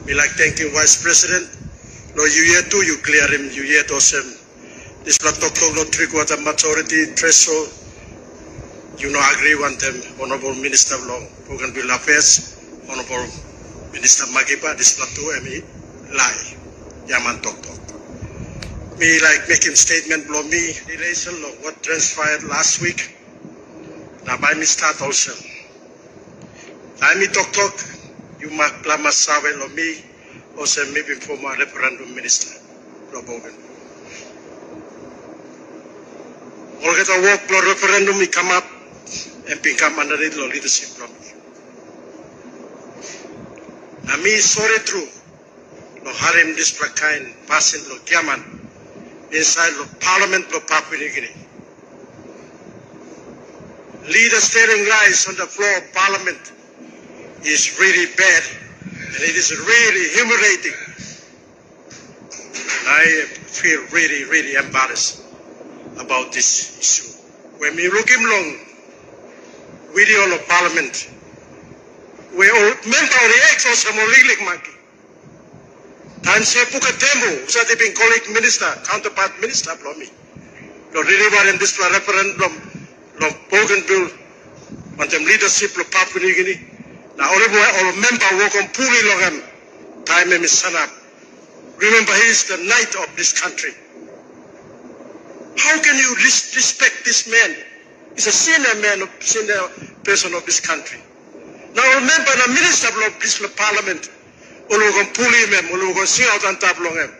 Me like thanking Vice President. No, you here too, you clear him, you here to him. This blood talk no 3/4 majority threshold. You know, agree with them, Honorable Minister of Law, Bougainville Affairs, Honorable Minister Magiba, this blood to me, lie. Yaman talk. Me like making statement below me, relation of what transpired last week. Now by me start also. I me talk, you mark plama sabe lo me, also maybe former referendum minister, lo Bougainville. All get a walk lo referendum me come up and become under the leadership from me. Now me sorry true, lo harim this kind passing lo kiaman inside the Parliament of Papua New Guinea. Leader staring lies on the floor of Parliament is really bad, and it is really humiliating. I feel really, really embarrassed about this issue. When we look him long, video of Parliament, we all member of the ex or some legal monkey. And say Puka Temu, so they been colleague minister, counterpart minister from me. The deliver in this referendum of Bougainville on the leadership of Papua New Guinea. Now all member work on pulling long him. Time him is son up. Remember he is the knight of this country. How can you respect this man? He's a senior man, senior person of this country. Now remember the minister of this parliament. Ulugon pull him, ulugon sing out on top long him.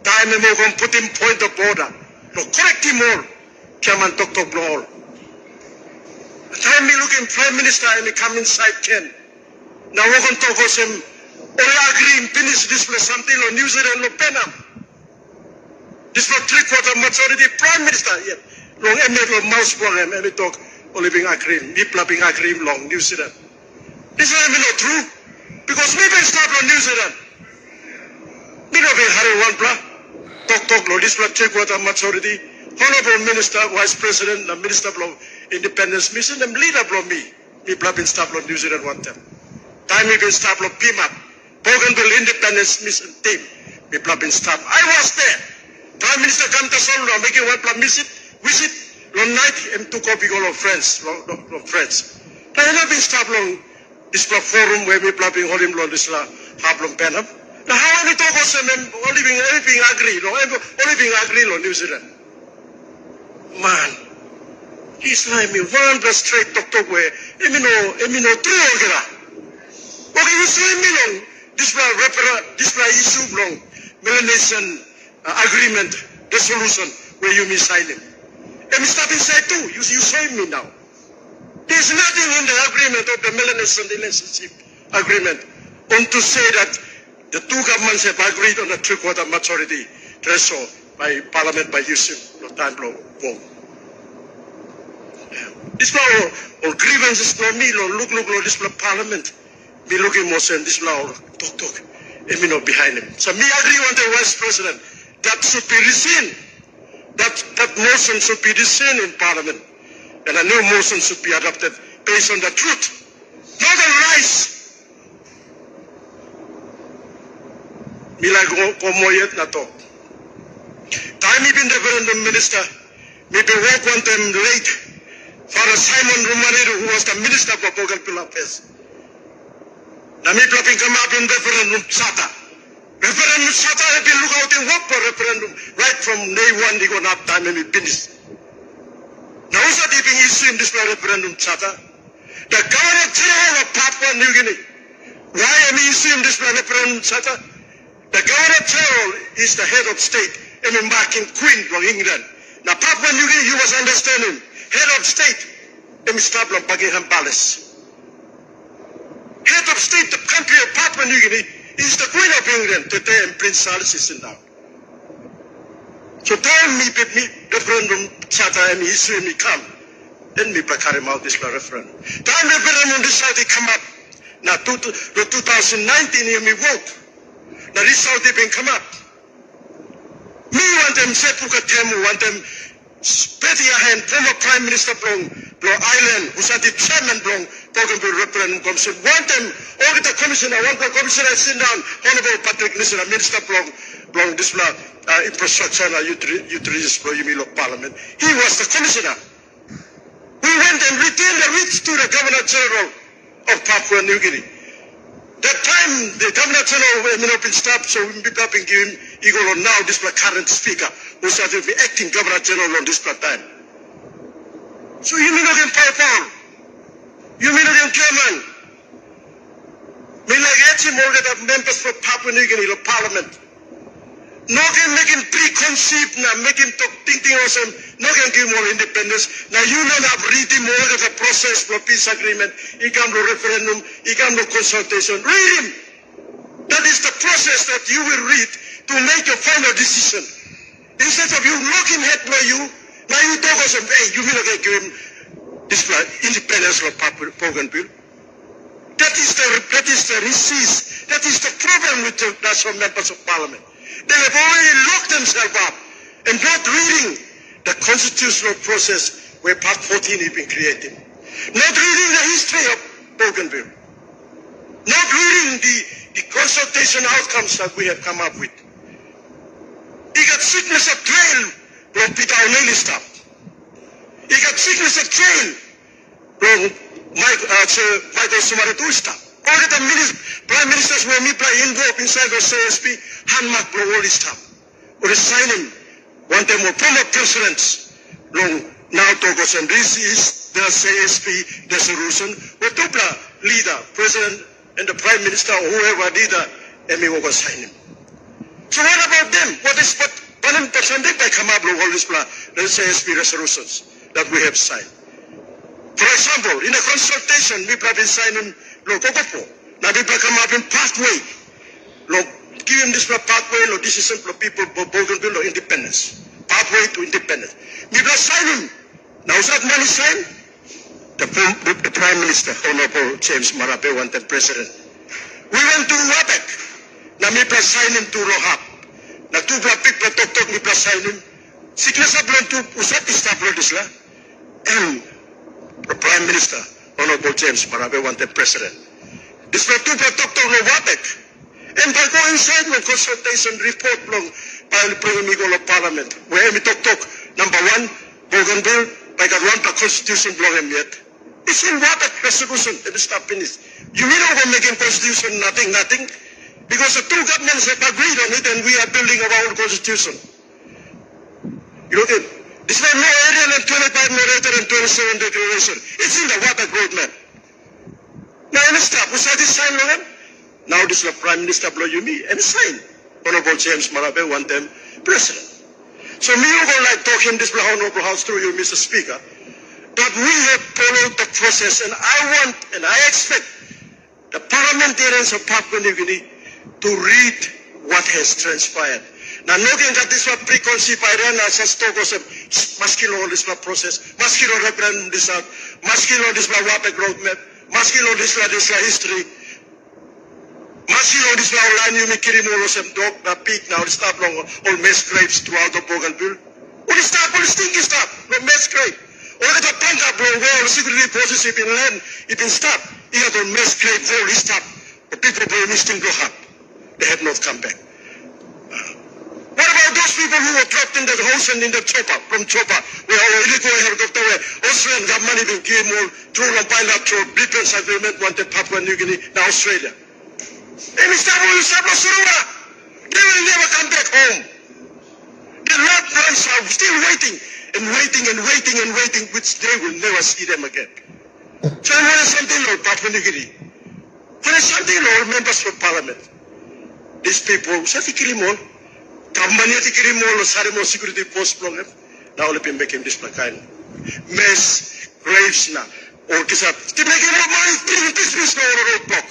Time him ulugon put him point of order. No, correct him all. Chairman Dr. Blow. Time me looking prime minister and he come inside Ken. Now we're going to talk with him. Or agree finish this place something on New Zealand no penam. This was 3/4 majority prime minister yet. Long emet long mouse for him and we talk only being agree. People being agree long New Zealand. This is not true. Because we been start on New Zealand. We don't be hurry one blah. Talk lo this was 3/4 majority. Honorable Minister, Vice President, the Minister of Independence Mission, and leader of me. We been start on New Zealand one time. Time we been start on PMAP. Bougainville Independence Mission team. We been start. I was there. Prime Minister come to Solo, making one plan visit. Long night and took up all of friends. I have been start long. This forum where we been holding long this Hablum Penham. Now how many talk of them only being agree, only being agree on New Zealand. Man, he's like me one plus straight talk where Emino true okay, you say me long this issue long Melanesian agreement, the solution where you missign him. And start inside too, you say me now. There's nothing in the agreement of the Melanesian relationship agreement on to say that the two governments have agreed on a 3/4 majority threshold by Parliament by using the time law vote. This law or grievances for me, look, this law Parliament. Me looking more saying this law talk. And me not behind him. So me agree on the Vice President that should be rescinded. That motion should be rescinded in Parliament. And a new motion should be adopted based on the truth, not the lies. Me like Omoyet na to. Time been the referendum minister, me be work one time late. Father Simon Romanero, who was the minister for Bougainville Affairs. Now me plopping come up in referendum Sata. Referendum Sata have been look out in work for referendum right from day one. They gonna have time and we finish. Now, who's that being issued in this referendum charter? The Governor General of Papua New Guinea. Why am I issuing this referendum charter? The Governor General is the head of state, and embarking Queen from England. Now, Papua New Guinea, you must understand him. Head of state, and start from Buckingham Palace. Head of state, the country of Papua New Guinea, is the Queen of England. Today, and Prince Charles is in now. So tell me, referendum charter and issue me come. Then me carry out this referendum. Time referendum decide come up. Now 2019 you me vote. Now this how they been come up. Me want them say Puka Temu, want them Petty hand former Prime Minister from Island, who's at the chairman from Bougainville Referendum Commission. One time, all the commissioner, sit down, Honorable Patrick Nisra, Minister Blong Display, Infrastructure and Utilities Parliament. He was the commissioner. We went and retained the writ to the Governor General of Papua New Guinea. That time, the Governor General had been stopped, so we picked up and give him equal on now this current speaker, who started to be acting Governor General on this time. So you mean again power? You mean again German? Me like more get members for Papua New Guinea, the Parliament. No can make him preconceived now, make him talk thinking awesome, no can give more independence. Now you don't have reading more of the process for peace agreement, he come to referendum, he come to consultation. Read him. That is the process that you will read to make your final decision. Instead of you looking at where you, now you talk awesome, hey, you will not give him this independence of Bougainville. That is the disease, that is the problem with the national members of parliament. They have already locked themselves up and not reading the constitutional process where Part 14 has been created. Not reading the history of Bougainville. Not reading the consultation outcomes that we have come up with. He got sickness of trail from Peter O'Neill staff. He got sickness of trail from Michael Sumaratu staff. All the prime ministers were involved inside the CSP, handmark from all this stuff. Or sign him. One time more former presidents long now Togos, and this is the CSP resolution. The Tupla leader, president and the prime minister or whoever leader, Emi will sign him. So what about them? What Panem Pasande by Kamablo all this the CSP resolutions that we have signed? For example, in a consultation, we have been signing Kokopo. Now we come up in pathway. Give him this pathway, decision for people for Bougainville or independence. Pathway to independence. We will sign him. Now is that money signed? The Prime Minister, Honorable James Marape, wanted president. We went to Wabek. Now we will sign him to Rohab. Now two people talk, we will sign him. Sickness of to Usat is la. And the Prime Minister, Honorable James Marape, wanted president. This was two talk to Wabek. And by going inside the consultation report long by the Premier of Parliament, where we talk, number one, Bougainville, by the one constitution blowing yet. It's in Wabek resolution, it is not finished. You mean over making constitution nothing? Because the two governments have agreed on it and we are building our own constitution. You know, this was no earlier than 25, no later than 27 declaration. It's in the Wabek roadmap. Now, any step, was that this sign on? Now this is the Prime Minister blow you me and sign. Honorable James Marape want them president. So me you go like talking this Honorable House through you, Mr. Speaker, that we have followed the process and I want and I expect the parliamentarians of Papua New Guinea to read what has transpired. Now looking at this one preconceived idea as a stock of maskilo this process, maskilo referendum this out, maskilo this Wabek roadmap, maskilo this history. Maskilo this line you make molos and dog the pig now stop long all mass graves throughout the Bougainville. What is that? What is stinky stuff? No mass grave. All the Punghau wall security forces have been land, it been stopped. Here the mass grave all is stopped. The people were missing Blohab. They have not come back. What about those people who were trapped in the house and in the chopper, from chopper, where our illegal helicopter where Australian government even gave more through a bilateral defense agreement wanted Papua New Guinea, now Australia. They will never come back home. The loved ones are still waiting, which they will never see them again. So when is something like Papua New Guinea? When is something like members of parliament? These people, government security post problem. Now let me make him this kind. Mess, graves now. Or kisap. To make him money, this roadblock.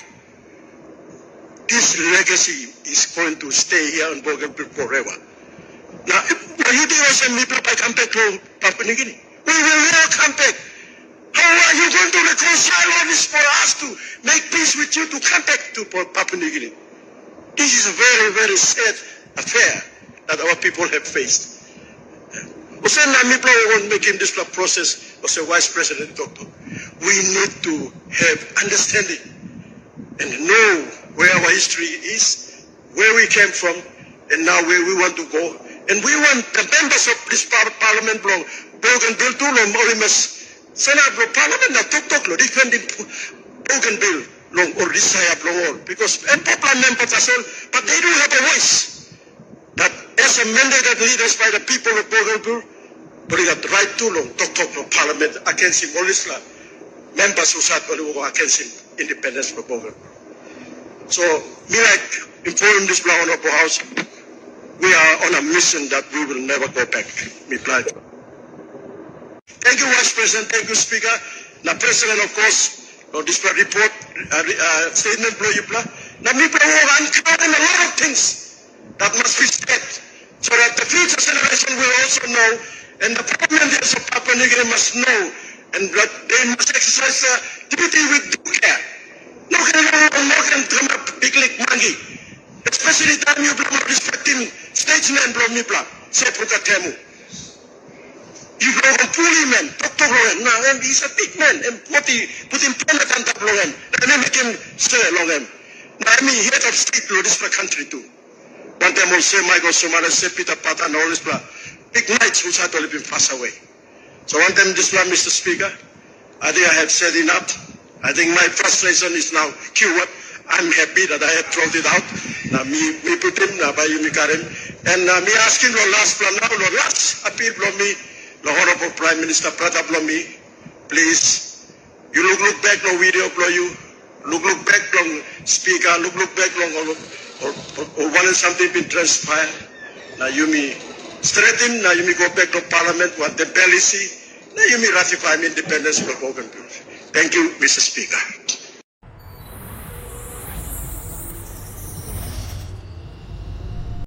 This legacy is going to stay here in Bougainville forever. Now, you do some people come back to Papua New Guinea. We will never come back. How are you going to reconcile all this for us to make peace with you to come back to Papua New Guinea? This is a very, very sad affair that our people have faced. Ose na mi pla won't make him this process. Ose Vice President Doctor. We need to have understanding and know where our history is, where we came from, and now where we want to go. And we want the members of this parliament block, Bougainville too, Morimas, Senate Parliament na tok lo, defending Bougainville long or this side long, because and popular members as well, but they do have a voice. That as a mandated leaders by the people of Bougainville, but they got the right to long tok lo parliament against him, all this members who sat against him, independence for Bougainville. So, me like inform this Honorable House, we are on a mission that we will never go back. Me plan. Thank you, Vice President. Thank you, Speaker. Now, President, of course, on this report, statement, now, me uncovering a lot of things that must be said so that the future generation will also know, and the parliamentarians of Papua New Guinea must know, and that they must exercise duty with due care. No can come up big like mangi. Especially time you blow respecting statesmen blow me blah. Say Pukatemu. You blow him fully man, Dr. Lohan. Now and he's a big man and put him penitent up Lohan. And then make him stay along him. Now I mean head of state blow this country too. One time will say Michael Somala, say Peter Pata and all this blah. Big knights which had already been passed away. So one time this one, Mr. Speaker, I think I have said enough. I think my frustration is now cured. I'm happy that I have thrown it out. Now me put him, now by you me Karim. And me asking the last plan now, the last appeal from me, the Honorable Prime Minister Pratap from me, please, you look back no video blow you, look back long speaker, look back long or one and something been transpired. Now you me straighten, now you me go back to Parliament, what the policy, now you me ratify me independence for Bougainville. Thank you, Mr. Speaker.